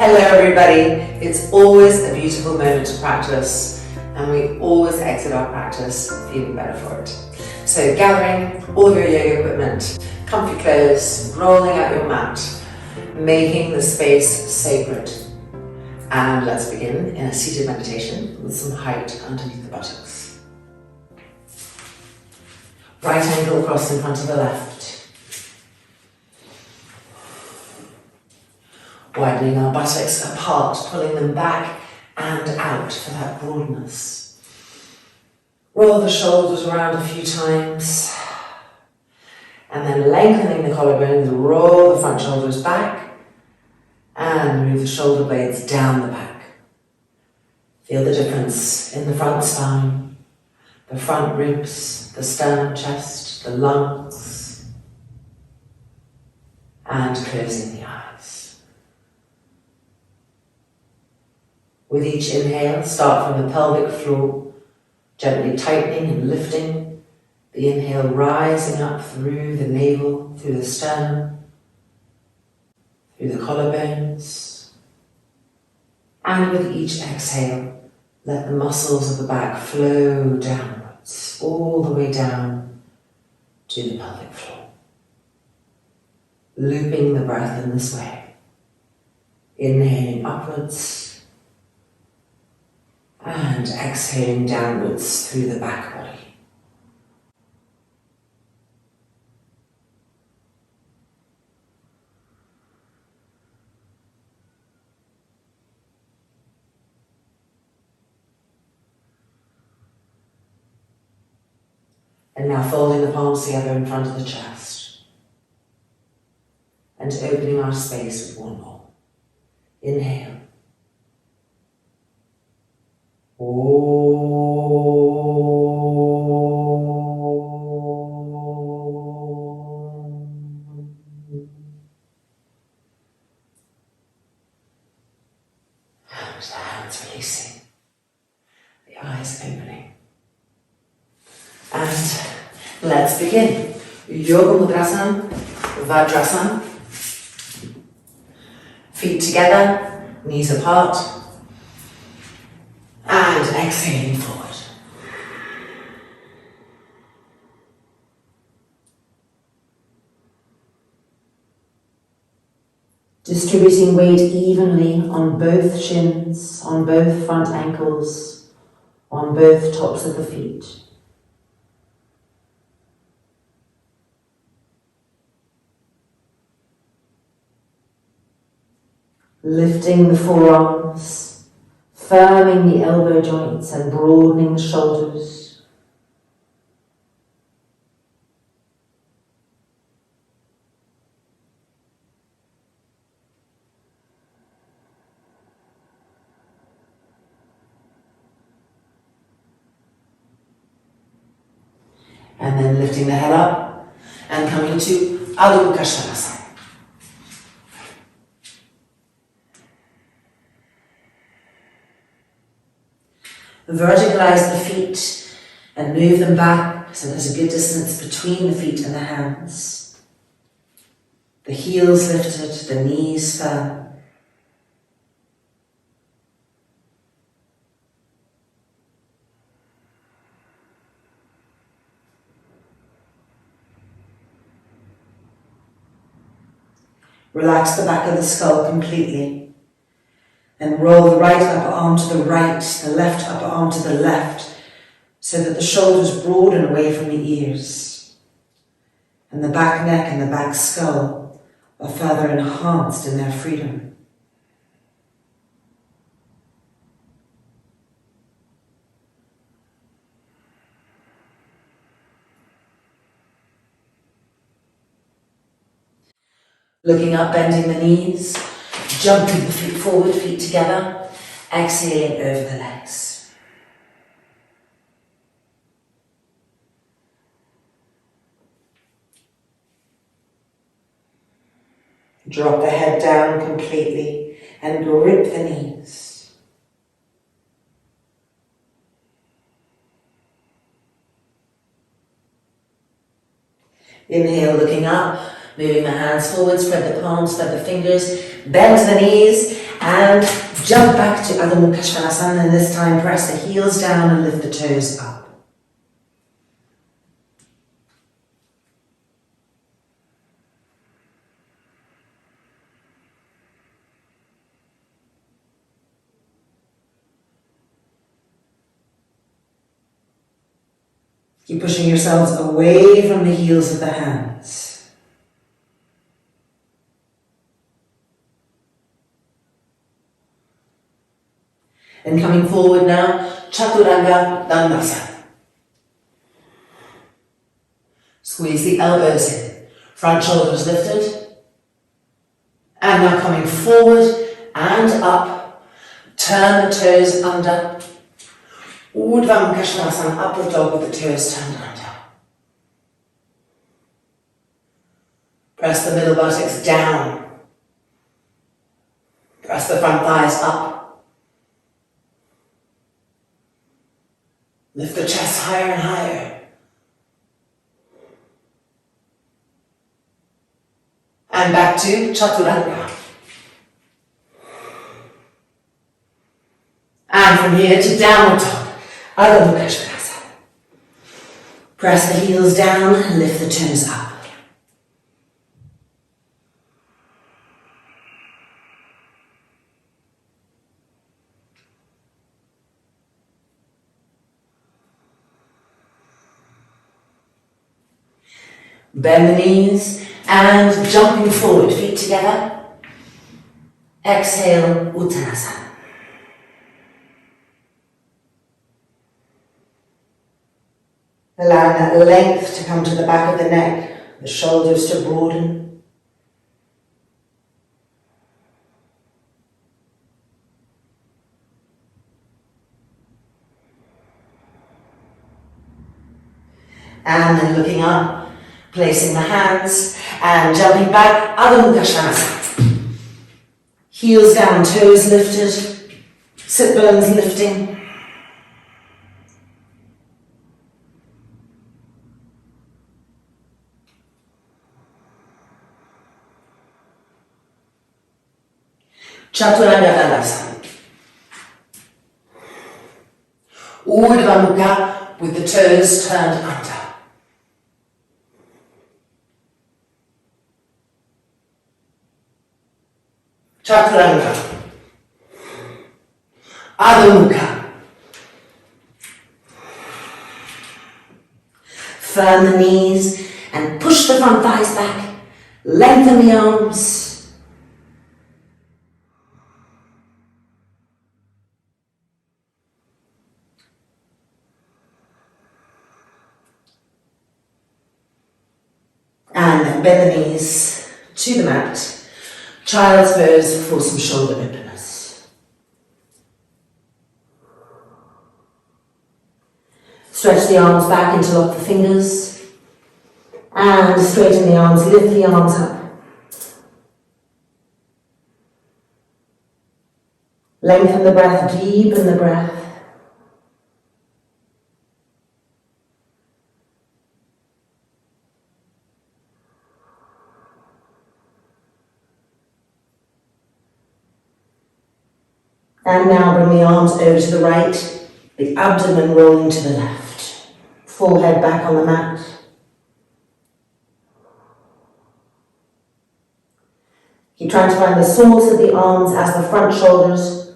Hello everybody, it's always a beautiful moment to practice and we always exit our practice feeling better for it. So gathering all of your yoga equipment, comfy clothes, rolling out your mat, making the space sacred. And let's begin in a seated meditation with some height underneath the buttocks. Right ankle crossed in front of the left. Widening our buttocks apart, pulling them back and out for that broadness. Roll the shoulders around a few times. And then lengthening the collarbones, roll the front shoulders back and move the shoulder blades down the back. Feel the difference in the front spine, the front ribs, the sternum, chest, the lungs, and closing the eyes. With each inhale, start from the pelvic floor, gently tightening and lifting. The inhale rising up through the navel, through the sternum, through the collarbones. And with each exhale, let the muscles of the back flow downwards, all the way down to the pelvic floor. Looping the breath in this way. Inhaling upwards, and exhaling downwards through the back body. And now folding the palms together in front of the chest and opening our space with one more. Inhale. And the hands releasing, the eyes opening. And let's begin. Yoga Mudrasana, Vajrasana. Feet together, knees apart. And exhaling forward. Distributing weight evenly on both shins, on both front ankles, on both tops of the feet. Lifting the forearms, firming the elbow joints and broadening the shoulders. And then lifting the head up and coming to Adho Mukha Svanasana. Verticalize the feet and move them back so there's a good distance between the feet and the hands. The heels lifted, the knees firm. Relax the back of the skull completely. And roll the right upper arm to the right, the left upper arm to the left, so that the shoulders broaden away from the ears. And the back neck and the back skull are further enhanced in their freedom. Looking up, bending the knees. Jumping the feet forward, feet together, exhaling over the legs. Drop the head down completely and grip the knees. Inhale, looking up, moving the hands forward, spread the palms, spread the fingers, bend the knees, And jump back to Adho Mukha Svanasana, and this time press the heels down and lift the toes up. Keep pushing yourselves away from the heels of the hands. And coming forward now, Chaturanga Dandasana. Squeeze the elbows in, front shoulders lifted. And now coming forward and up, turn the toes under. Urdhva Mukha Svanasana, upward dog with the toes turned under. Press the middle buttocks down. Press the front thighs up. Lift the chest higher and higher. And back to Chaturanga. And from here to downward dog. Adho Mukha Svanasana. Press the heels down and lift the toes up. Bend the knees and jumping forward, feet together. Exhale, Uttanasana. Allow that length to come to the back of the neck, the shoulders to broaden. And then looking up, placing the hands and jumping back, Adho Mukha Svanasana. Heels down, toes lifted, sit bones lifting. Chaturanga Dandasana. Urdhva Mukha with the toes turned under. Chaturanga. Adho Mukha. Firm the knees and push the front thighs back. Lengthen the arms. And then bend the knees to the mat. Child's pose for some shoulder openness. Stretch the arms back, interlock the fingers. And straighten the arms, lift the arms up. Lengthen the breath, deepen the breath. And now bring the arms over to the right, the abdomen rolling to the left. Forehead back on the mat. Keep trying to find the source of the arms as the front shoulders.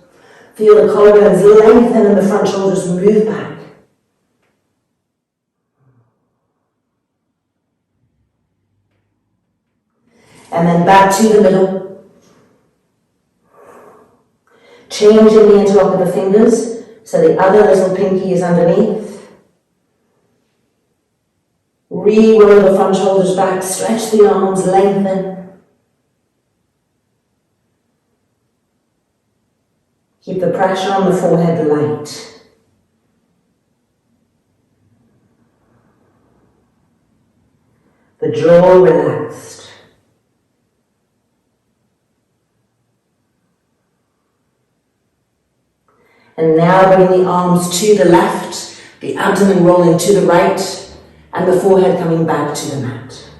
Feel the collarbones lengthen and the front shoulders move back. And then back to the middle. Changing the interlock of the fingers so the other little pinky is underneath. Re-roll the front shoulders back, stretch the arms, lengthen. Keep the pressure on the forehead light. The jaw relaxed. And now bring the arms to the left, the abdomen rolling to the right, and the forehead coming back to the mat.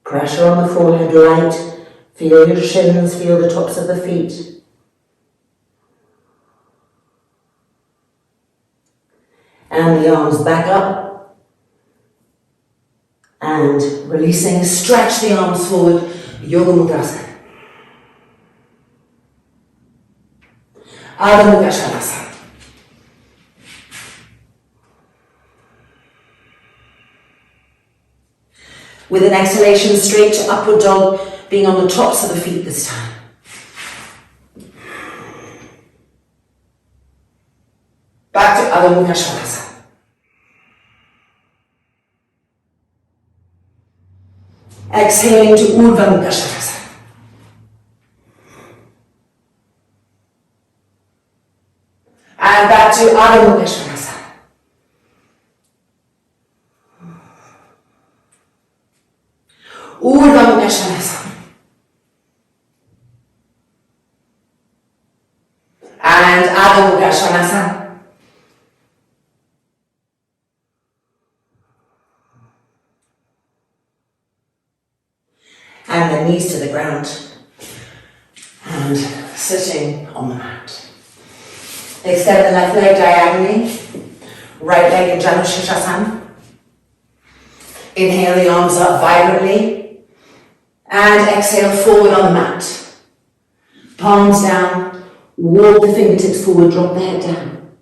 Pressure on the forehead light. Feel your shins, feel the tops of the feet. And the arms back up. And releasing, stretch the arms forward. Yoga Mudrasana. Adho Mukha Svanasana. With an exhalation, straight to upward dog, being on the tops of the feet this time. Back to Adho Mukha Svanasana. Exhaling to Urdhva Mukha Svanasana. And back to Adho Mukha Svanasana. Urdhva Mukha Svanasana. And Adho Mukha Svanasana. And the knees to the ground. And sitting on the mat. Extend the left leg diagonally. Right leg in Janu Sirsasana. Inhale the arms up vibrantly. And exhale forward on the mat. Palms down. Walk the fingertips forward, drop the head down.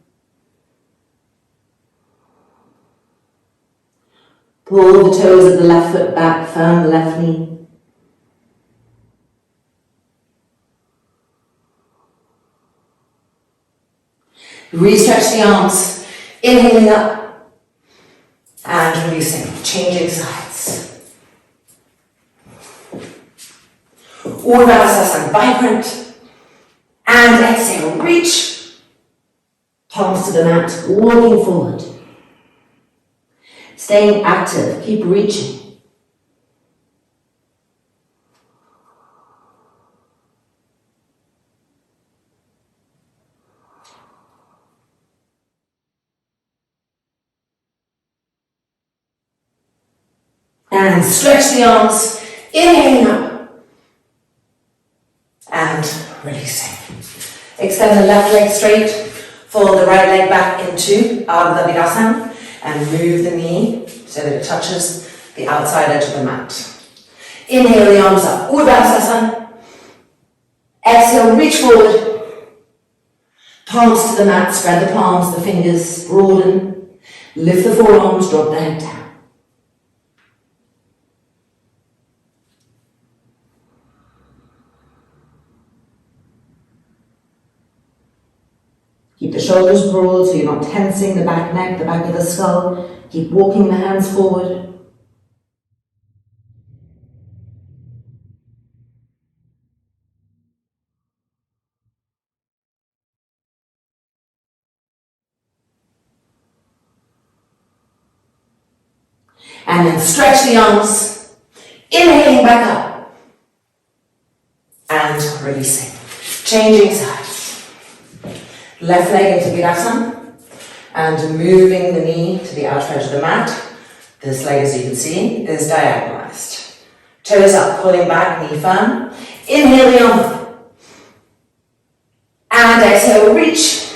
Pull the toes of the left foot back, firm the left knee. Re-stretch the arms, inhaling up and releasing, changing sides. Urdhva vibrant. And exhale, reach. Palms to the mat, walking forward. Staying active, keep reaching. And stretch the arms, inhaling up. And releasing. Extend the left leg straight, fold the right leg back into Ardha Virasana and move the knee so that it touches the outside edge of the mat. Inhale the arms up, Urdhva. Exhale, reach forward. Palms to the mat, spread the palms, the fingers, broaden. Lift the forearms, drop the head down. Keep the shoulders broad so you're not tensing the back neck, the back of the skull. Keep walking the hands forward. And then stretch the arms, inhaling back up and releasing, changing sides. Left leg into Virasana and moving the knee to the outer edge of the mat. This leg, as you can see, is diagonalized. Toes up, pulling back, knee firm. Inhale the arm up. And exhale, reach.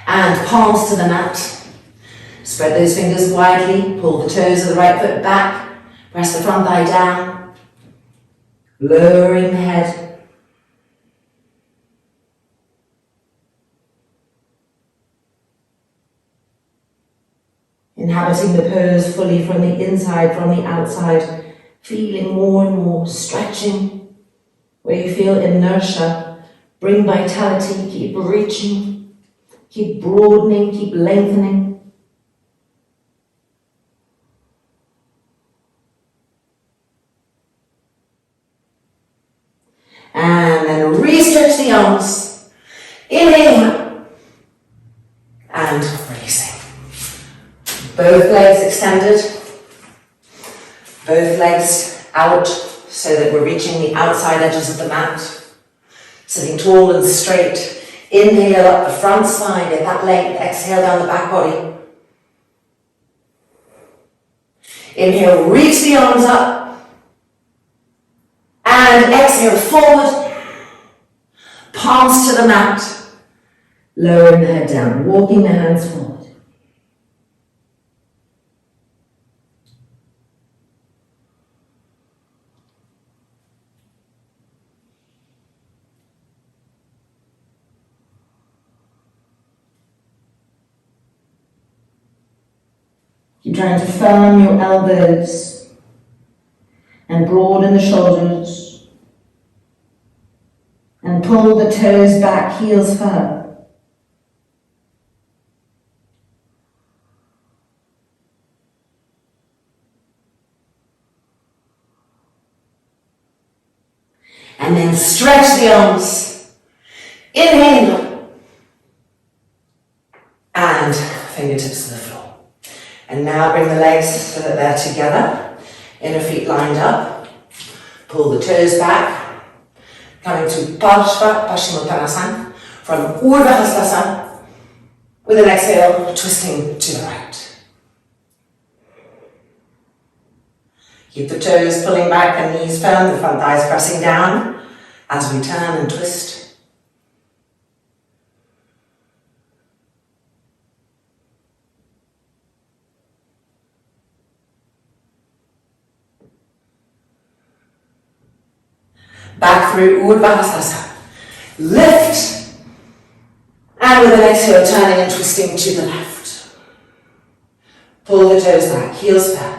And palms to the mat. Spread those fingers widely, pull the toes of the right foot back, press the front thigh down, lowering the head. Inhabiting the pose fully from the inside, from the outside, feeling more and more stretching. Where you feel inertia, bring vitality, keep reaching, keep broadening, keep lengthening. And then re-stretch the arms, inhaling and releasing. Both legs extended, both legs out so that we're reaching the outside edges of the mat. Sitting tall and straight. Inhale up the front spine, get that length. Exhale down the back body. Inhale, reach the arms up. And exhale forward, palms to the mat. Lowering the head down, walking the hands forward. Keep trying to firm your elbows and broaden the shoulders and pull the toes back, heels firm. And then stretch the arms. Inhale. And fingertips to the floor. And now bring the legs so that they're together. Inner feet lined up. Pull the toes back. Coming to Parshva Paschimottanasana from Urdhva Hastasana. With an exhale, twisting to the right. Keep the toes pulling back and knees firm, the front thighs pressing down as we turn and twist. Back through Urdhva Hastasana. Lift. And with an exhale, turning and twisting to the left. Pull the toes back, heels firm.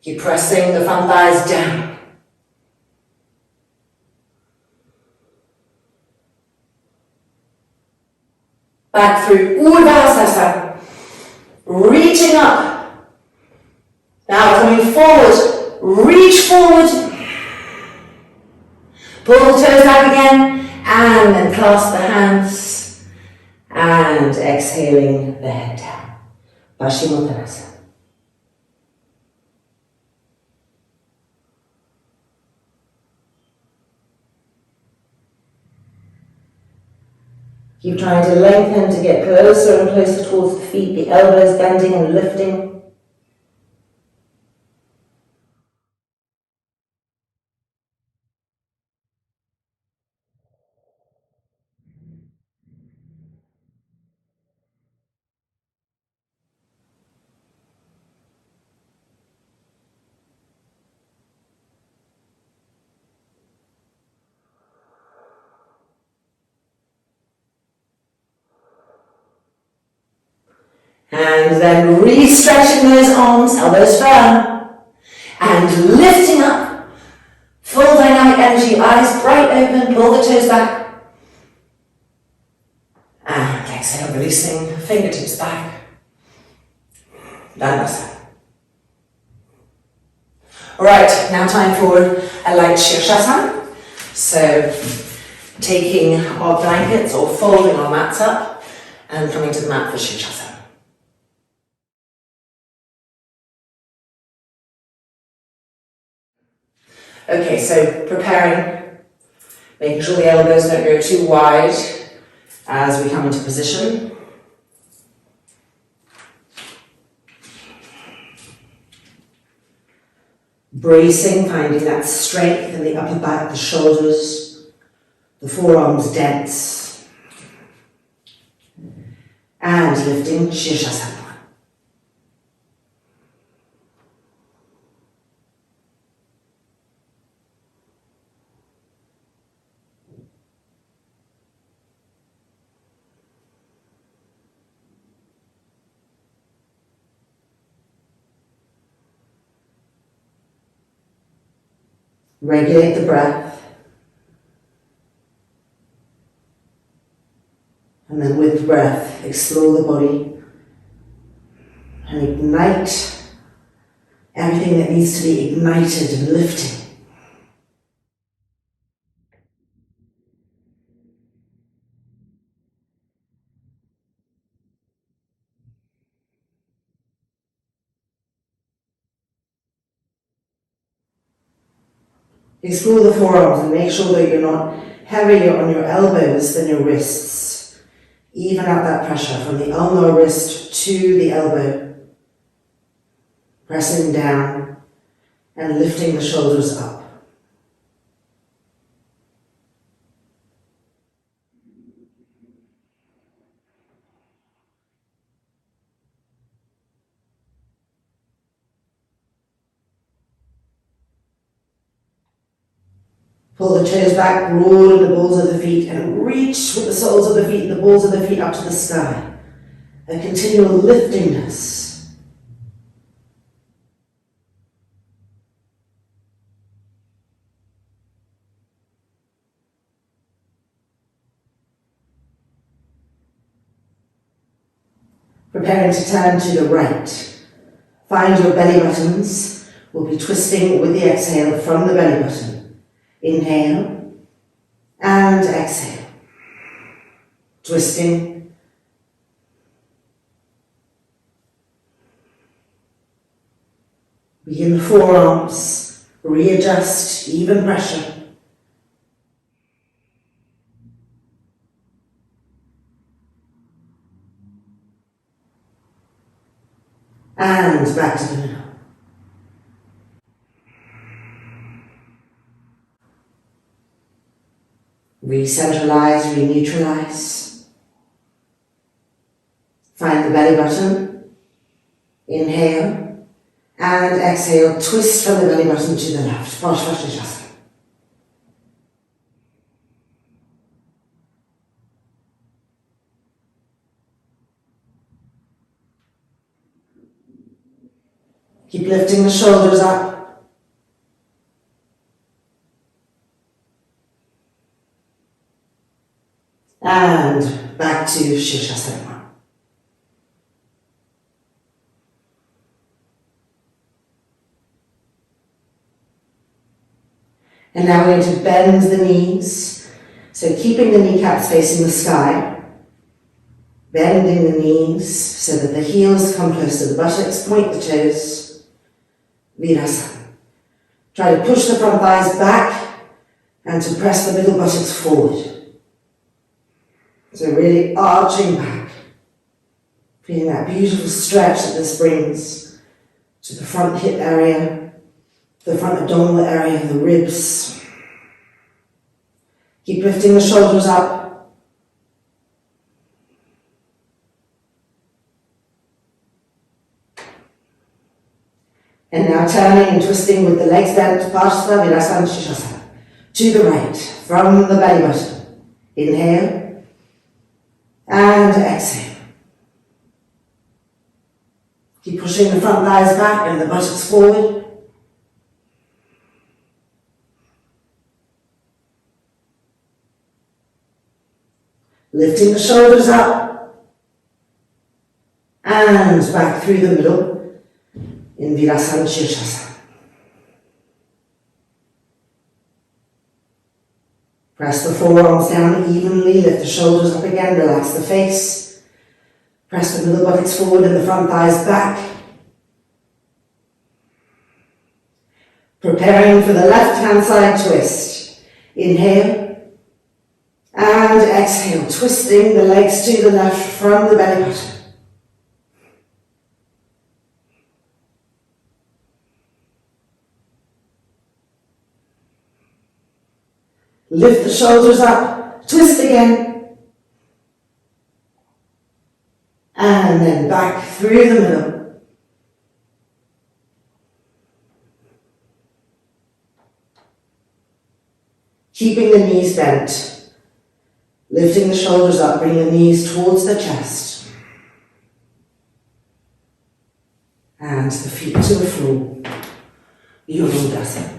Keep pressing the front thighs down. Back through Urdhva Hastasana. Reaching up. Now coming forward. Reach forward. Pull the toes back again. And then clasp the hands. And exhaling the head down. Paschimottanasana. Keep trying to lengthen to get closer and closer towards the feet, the elbows bending and lifting. And then re-stretching those arms, elbows firm, and lifting up. Full dynamic energy, eyes bright open, pull the toes back. And exhale, releasing, fingertips back. Dandasana. Alright, now time for a light Sirsasana. So, taking our blankets or folding our mats up and coming to the mat for Sirsasana. Okay, so preparing, making sure the elbows don't go too wide as we come into position. Bracing, finding that strength in the upper back, the shoulders, the forearms dense. And lifting Sirsasana. Regulate the breath. And then with the breath, explore the body and ignite everything that needs to be ignited and lifting. Explore the forearms and make sure that you're not heavier on your elbows than your wrists. Even out that pressure from the ulnar wrist to the elbow. Pressing down and lifting the shoulders up. Pull the toes back, broaden the balls of the feet, and reach with the soles of the feet and the balls of the feet up to the sky. A continual liftingness. Preparing to turn to the right. Find your belly buttons. We'll be twisting with the exhale from the belly button. Inhale and exhale. Twisting. Begin the forearms. Readjust, even pressure. And back to the middle. Re-centralize, re-neutralize. Find the belly button. Inhale and exhale. Twist from the belly button to the left. Parsvathasana. Keep lifting the shoulders up. And back to Sirsasana. And now we're going to bend the knees. So keeping the kneecaps facing the sky. Bending the knees so that the heels come close to the buttocks, point the toes. Virasana. Try to push the front thighs back and to press the middle buttocks forward. So really arching back. Feeling that beautiful stretch that this brings to the front hip area, the front abdominal area, the ribs. Keep lifting the shoulders up. And now turning and twisting with the legs bent, Virasana Sirsasana, to the right, from the belly button. Inhale. And exhale. Keep pushing the front thighs back and the buttocks forward. Lifting the shoulders up. And back through the middle in Virasana Sirsasana. Press the forearms down evenly, lift the shoulders up again, relax the face. Press the middle buttocks forward and the front thighs back. Preparing for the left hand side twist. Inhale and exhale, twisting the legs to the left from the belly button. Lift the shoulders up, twist again, and then back through the middle. Keeping the knees bent, lifting the shoulders up, bring the knees towards the chest, and the feet to the floor. Yogadasana.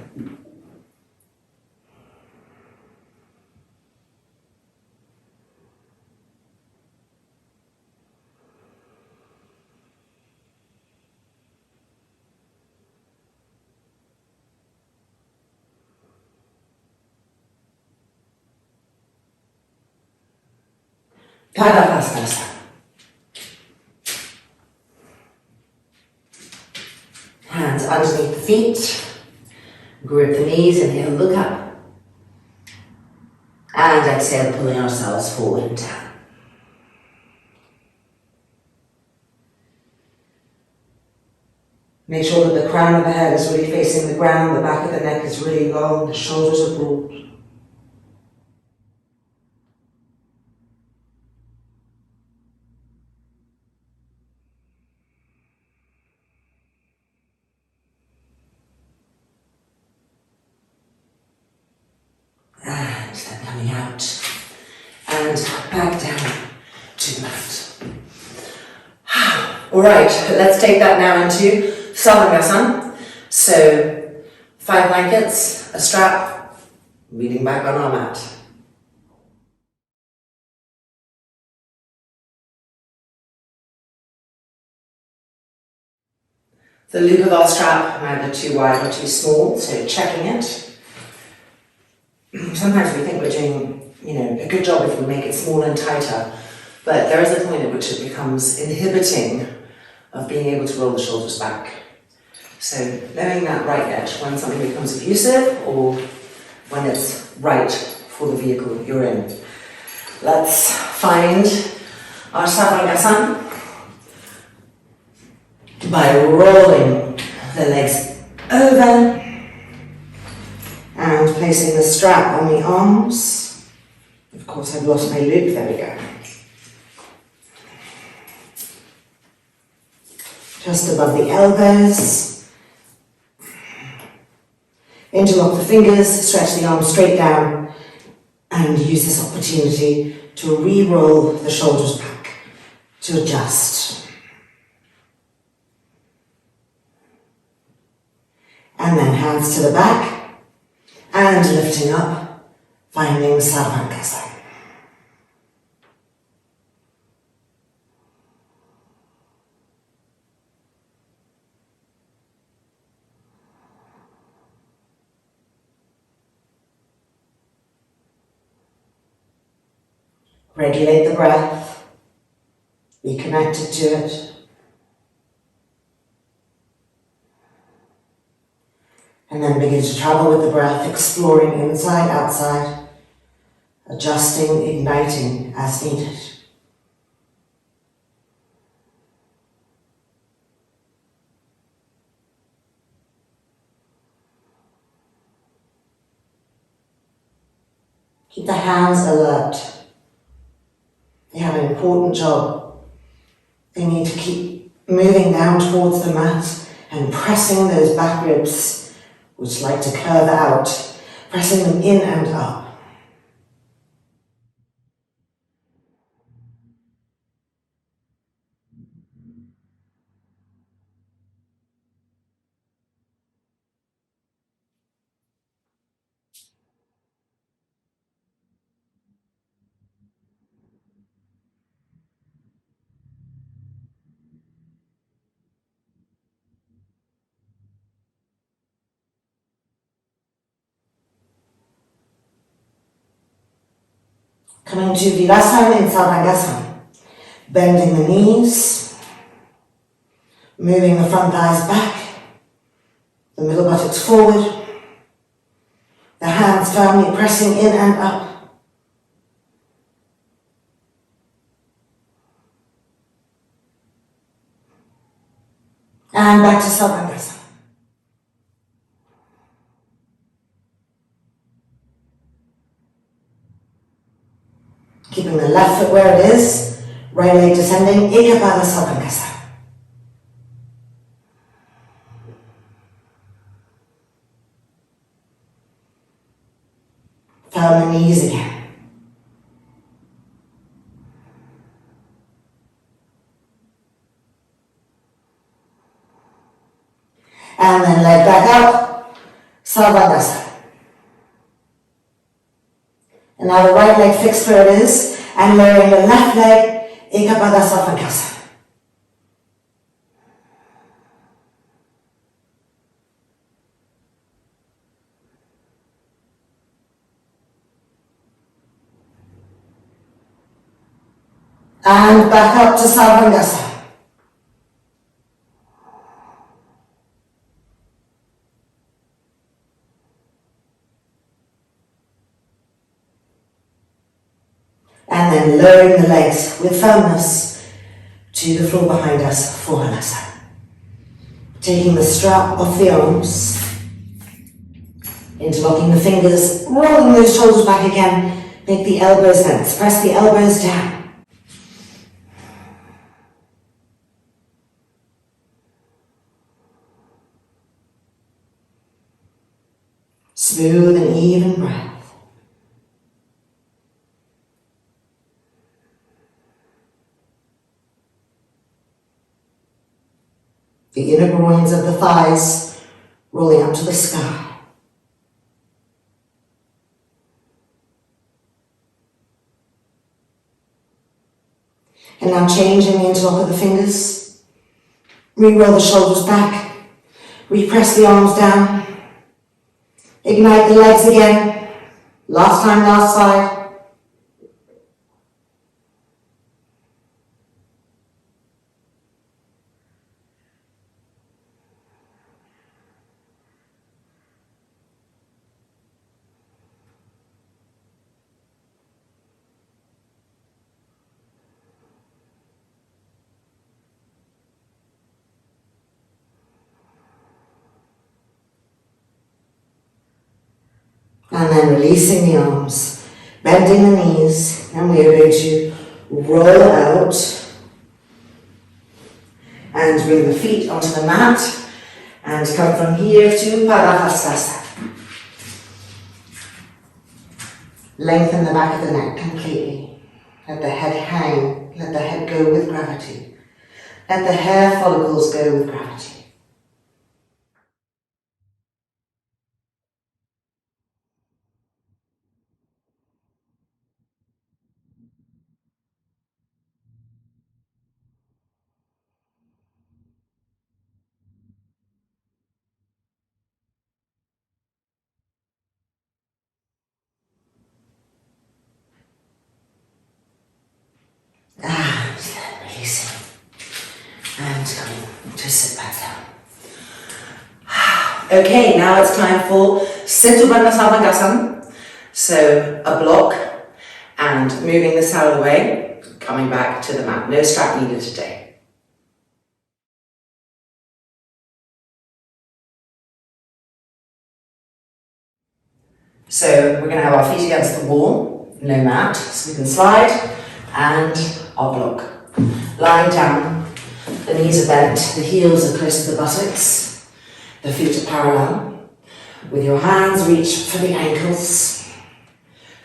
Padahasana. Hands underneath the feet. Grip the knees, inhale, look up. And exhale, pulling ourselves forward and down. Make sure that the crown of the head is really facing the ground, the back of the neck is really long, the shoulders are broad. And then coming out and back down to the mat. Alright, let's take that now into Sarvangasana. So 5 blankets, a strap, leaning back on our mat. The loop of our strap either too wide or too small, so checking it. Sometimes we think we're doing, a good job if we make it smaller and tighter, but there is a point at which it becomes inhibiting of being able to roll the shoulders back. So knowing that right edge when something becomes abusive or when it's right for the vehicle you're in. Let's find our Sarvangasana by rolling the legs over and placing the strap on the arms. Of course, I've lost my loop, there we go. Just above the elbows. Interlock the fingers, stretch the arms straight down, and use this opportunity to re-roll the shoulders back to adjust. And then hands to the back and lifting up, finding Sarvangasana. Regulate the breath, be connected to it. And then begin to travel with the breath, exploring inside, outside, adjusting, igniting as needed. Keep the hands alert. They have an important job. They need to keep moving down towards the mat and pressing those back ribs, which like to curve out, pressing them in and up. Coming to Virasana in Sarvangasana. Bending the knees, moving the front thighs back, the middle buttocks forward, the hands firmly pressing in and up. And back to Sarvangasana. Keeping the left foot where it is, right leg descending, Ekapada Sarvangasana. Firm the knees again. And then leg back up, Sarvangasana. And now the right leg fixed where it is, and lowering the left leg, Ekapada Sarvangasana. And back up to Sarvangasana. And then lowering the legs with firmness to the floor behind us for Hanasa. Taking the strap off the arms, interlocking the fingers, rolling those shoulders back again, make the elbows tense, press the elbows down. Smooth and even breath. The inner groins of the thighs rolling up to the sky. And now changing the interlock of the fingers. Re-roll the shoulders back. Repress the arms down. Ignite the legs again. Last time, last side. And then releasing the arms, bending the knees, and we are going to roll out and bring the feet onto the mat and come from here to Padahastasana. Lengthen the back of the neck completely. Let the head hang, let the head go with gravity. Let the hair follicles go with gravity. And then releasing and coming to sit back down. Okay, now it's time for Sirsasana Sarvangasana. So a block and moving this out of the way, coming back to the mat. No strap needed today. So we're going to have our feet against the wall, no mat, so we can slide and our block. Lying down, the knees are bent, the heels are close to the buttocks, the feet are parallel. With your hands, reach for the ankles.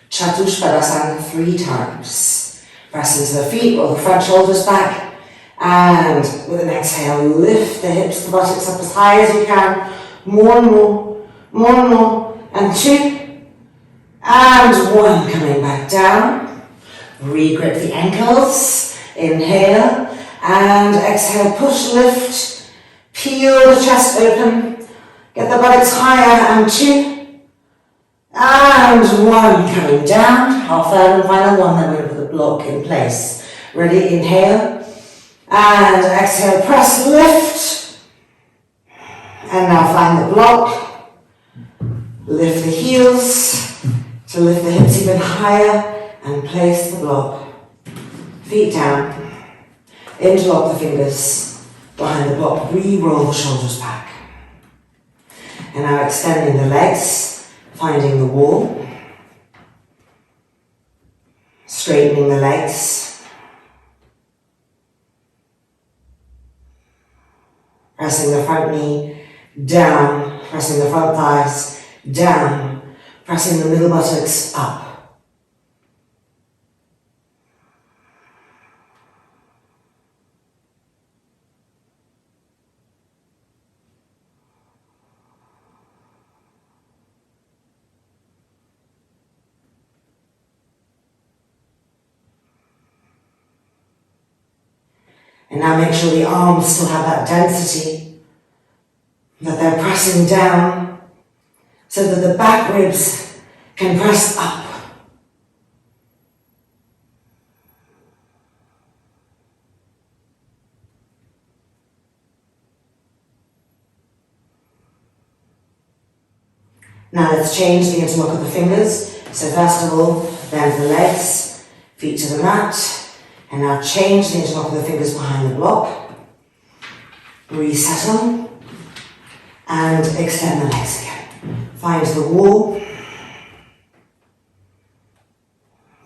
Chatushpadasana 3 times. Press into the feet, roll the front shoulders back, and with an exhale, lift the hips, the buttocks up as high as you can. More and more, more and more, and 2. And 1, coming back down. Re-grip the ankles. Inhale and exhale. Push, lift. Peel the chest open. Get the buttocks higher. And 2. And 1, coming down. Our third and final one. Then we're going to put the block in place. Ready? Inhale. And exhale. Press, lift. And now find the block. Lift the heels. To lift the hips even higher and place the block. Feet down. Interlock the fingers behind the block. Re-roll the shoulders back. And now extending the legs, finding the wall. Straightening the legs. Pressing the front knee down. Pressing the front thighs down. Pressing the middle buttocks up. And now make sure the arms still have that density, that they're pressing down, so that the back ribs can press up. Now let's change the interlock of the fingers. So first of all, bend the legs, Feet to the mat. And now change the interlock of the fingers behind the block. Resettle. And extend the legs again. Find the wall.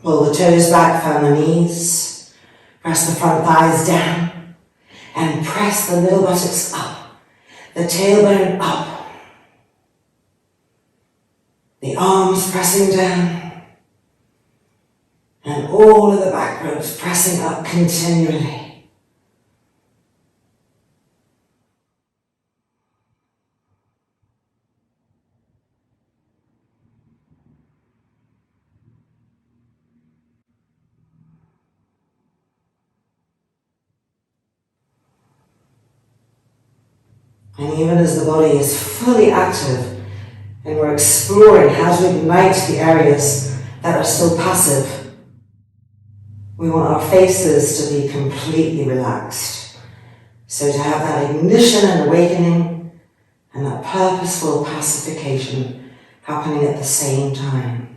Pull the toes back, firm the knees. Press the front thighs down. And press the middle buttocks up. The tailbone up. The arms pressing down. And all of the back ribs pressing up continually. And even as the body is fully active and we're exploring how to ignite the areas that are still passive, we want our faces to be completely relaxed. So to have that ignition and awakening and that purposeful pacification happening at the same time.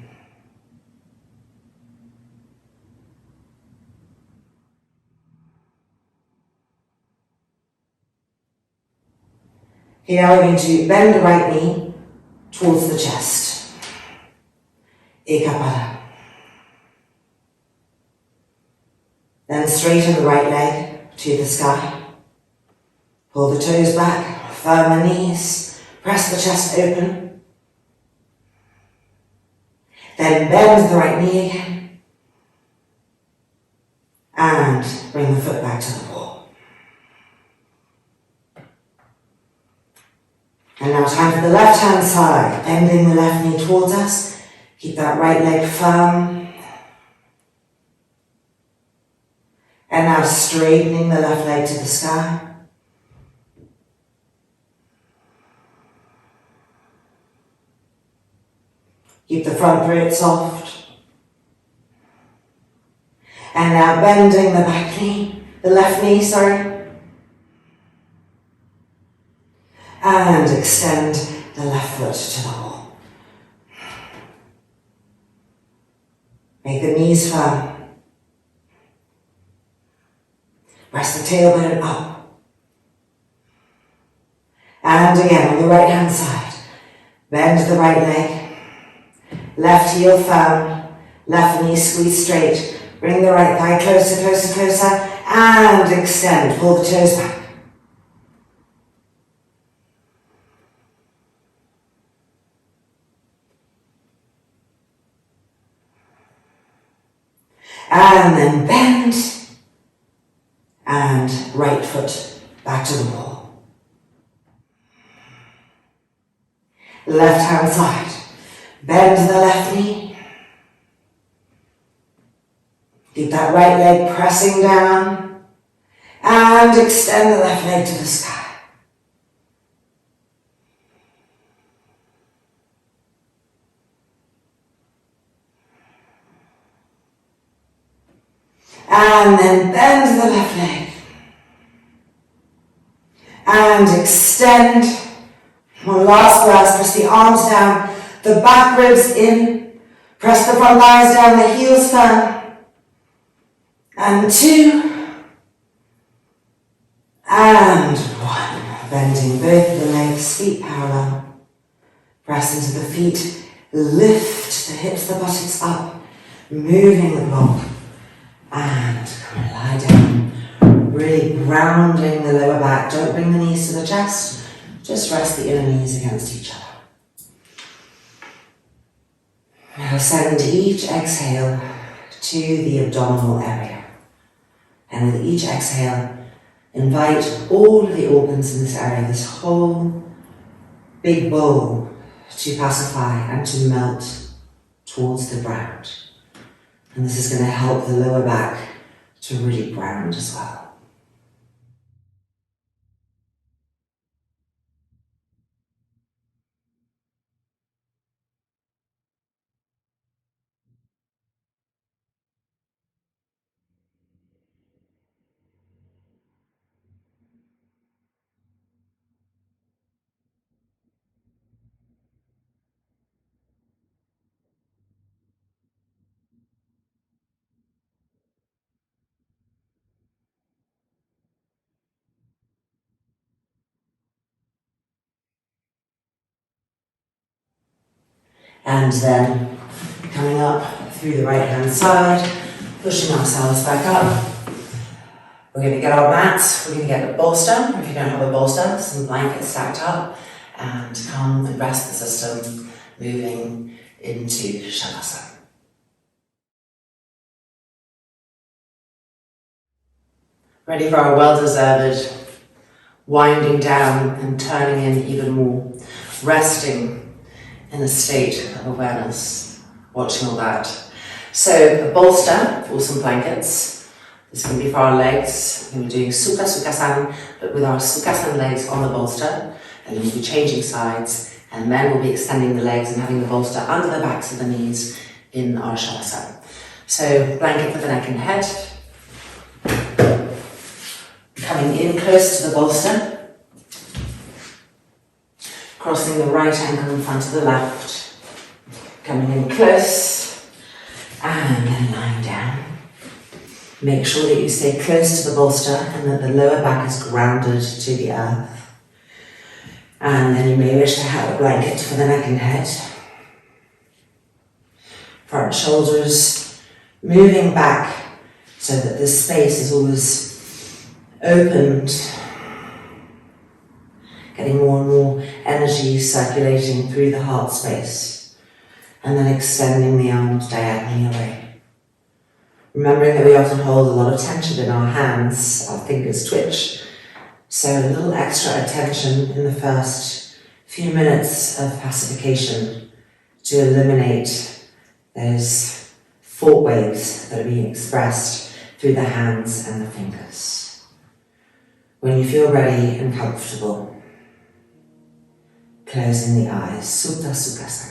Okay, now we're going to bend the right knee towards the chest. Ekapada. Then straighten the right leg to the sky. Pull the toes back, firm the knees, press the chest open. Then bend the right knee again. And bring the foot back to the wall. And now time for the left hand side, bending the left knee towards us. Keep that right leg firm. And now straightening the left leg to the sky. Keep the front foot soft. And now bending the back knee, the left knee, and extend the left foot to the wall. Make the knees firm. Press the tailbone up. And again on the right hand side, bend the right leg. Left heel firm, left knee squeeze straight. Bring the right thigh closer, closer, closer, and extend. Pull the toes back. And then bend, and right foot back to the wall. Left hand side, bend the left knee. Keep that right leg pressing down, and extend the left leg to the sky. And then bend the left leg. And extend. One last breath, press the arms down, the back ribs in. Press the front thighs down, the heels firm. And 2. And 1. Bending both of the legs, feet parallel. Press into the feet. Lift the hips, the buttocks up. Moving the block. And come and lie down, really grounding the lower back. Don't bring the knees to the chest, just rest the inner knees against each other. Now send each exhale to the abdominal area. And with each exhale, invite all of the organs in this area, this whole big bowl, to pacify and to melt towards the ground. And this is going to help the lower back to really ground as well. And then coming up through the right hand side, pushing ourselves back up. We're going to get our mats, we're going to get a bolster. If you don't have a bolster, some blankets stacked up, and come and rest the system, moving into Shavasana. Ready for our well-deserved winding down and turning in even more, resting in a state of awareness, watching all that. So a bolster or some blankets. This can be for our legs. We're going to be doing Sirsasana, but with our Sirsasana legs on the bolster, and then we'll be changing sides, and then we'll be extending the legs and having the bolster under the backs of the knees in our Shavasana. So blanket for the neck and head. Coming in close to the bolster, crossing the right ankle in front of the left, coming in close, and then lying down. Make sure that you stay close to the bolster and that the lower back is grounded to the earth. And then you may wish to have a blanket for the neck and head. Front shoulders moving back so that this space is always opened, getting more and more energy circulating through the heart space, and then extending the arms diagonally away. Remembering that we often hold a lot of tension in our hands, our fingers twitch, so a little extra attention in the first few minutes of pacification to eliminate those thought waves that are being expressed through the hands and the fingers. When you feel ready and comfortable, closing the eyes, Supta Sukhasana.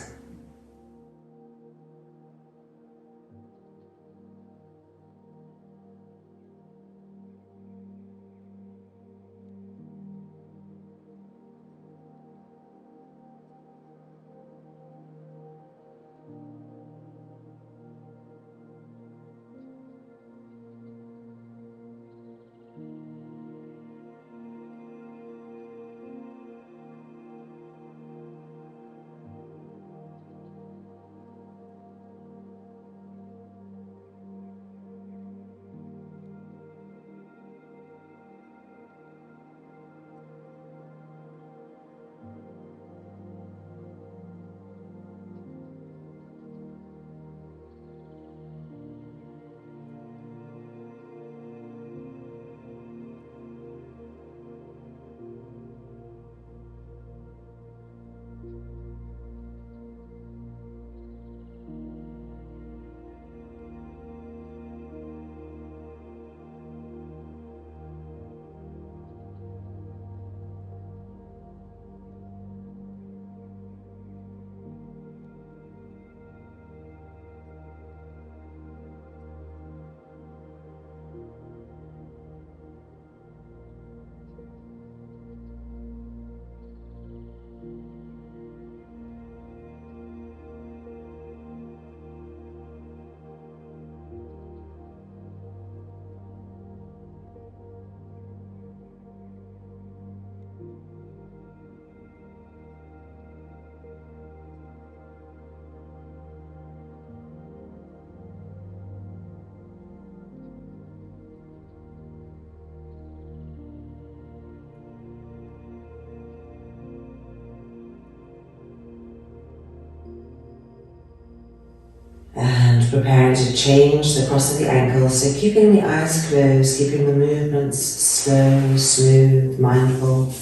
And preparing to change the cross of the ankles, so keeping the eyes closed, keeping the movements slow, smooth, mindful,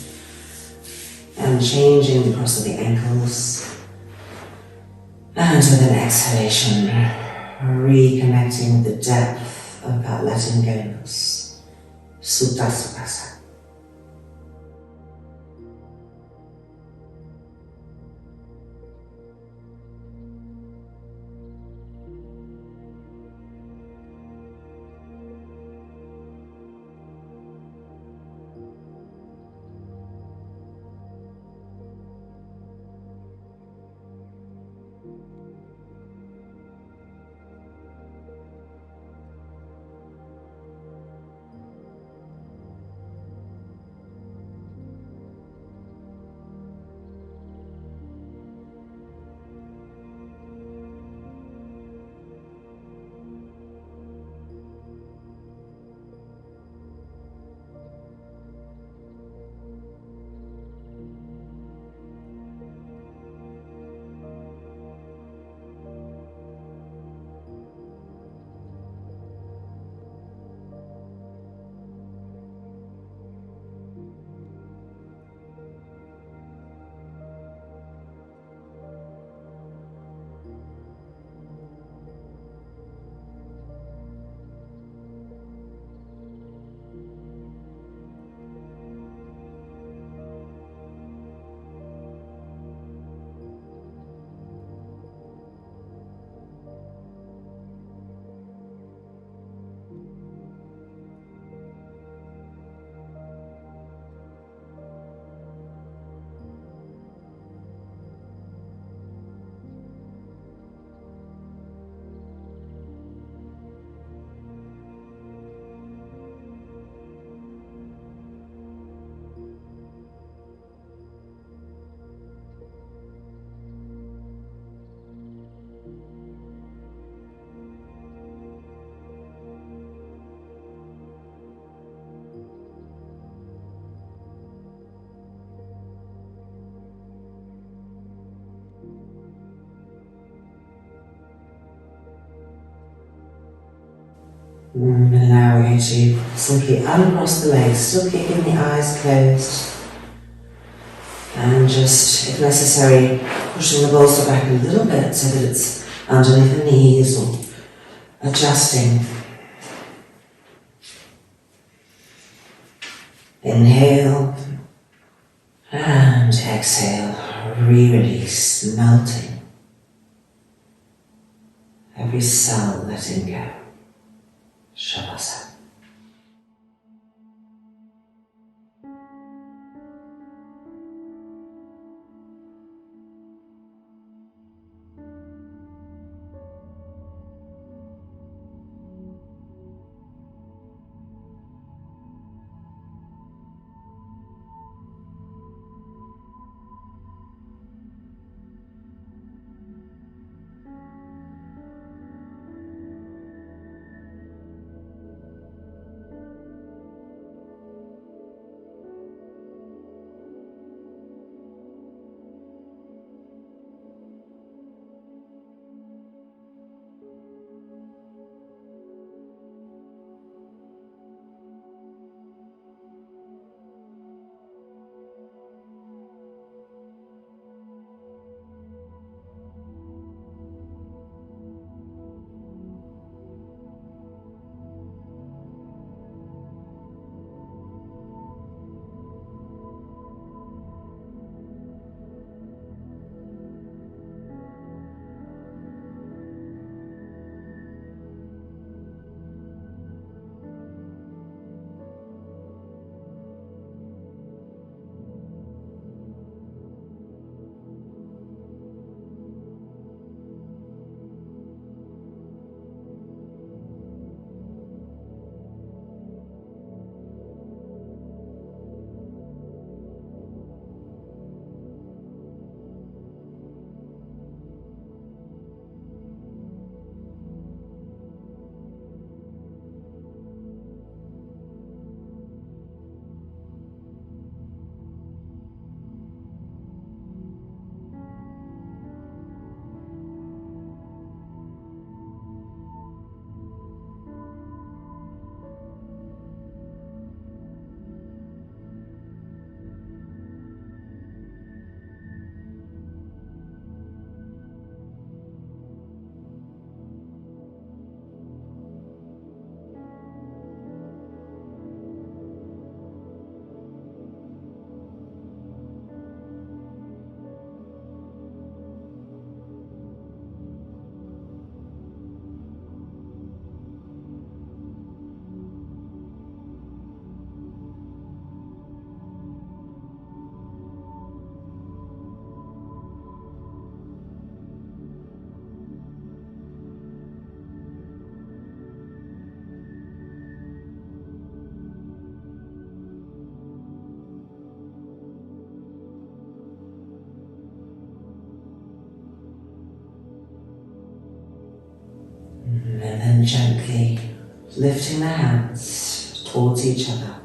and changing the cross of the ankles. And with an exhalation, reconnecting with the depth of that letting go. Supta Sukhasana. And now we're going to simply uncross the legs, still keeping the eyes closed. And just, if necessary, pushing the bolster back a little bit so that it's underneath the knees or adjusting. Inhale and exhale, re-release, melting. Every cell letting go. Shavasana. And then gently lifting the hands towards each other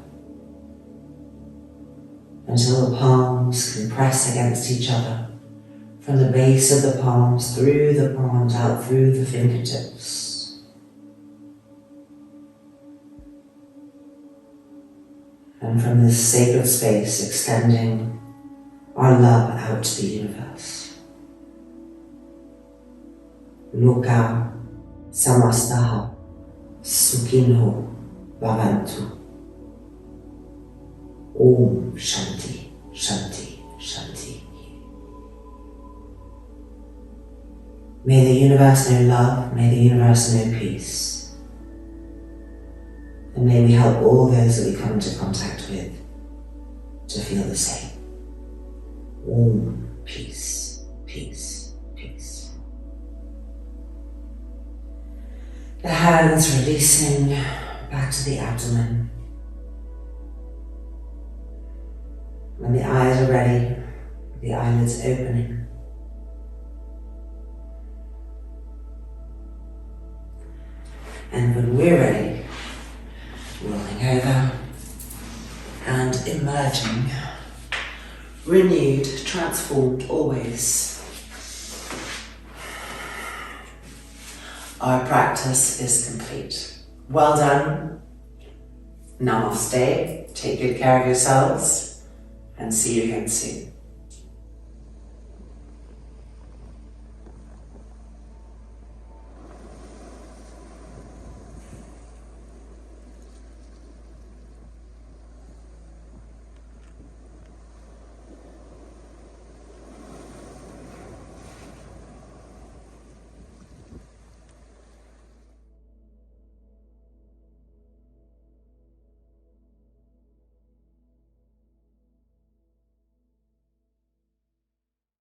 until the palms can press against each other, from the base of the palms, through the palms, out through the fingertips. And from this sacred space, extending our love out to the universe. Loka Samastaha Sukhino Bhavantu. Om Shanti, Shanti, Shanti. May the universe know love, may the universe know peace. And may we help all those that we come into contact with to feel the same. Om, peace, peace, peace. The hands releasing back to the abdomen. When the eyes are ready, the eyelids opening. And when we're ready, rolling over and emerging, renewed, transformed always. Our practice is complete. Well done. Namaste. Take good care of yourselves and see you again soon.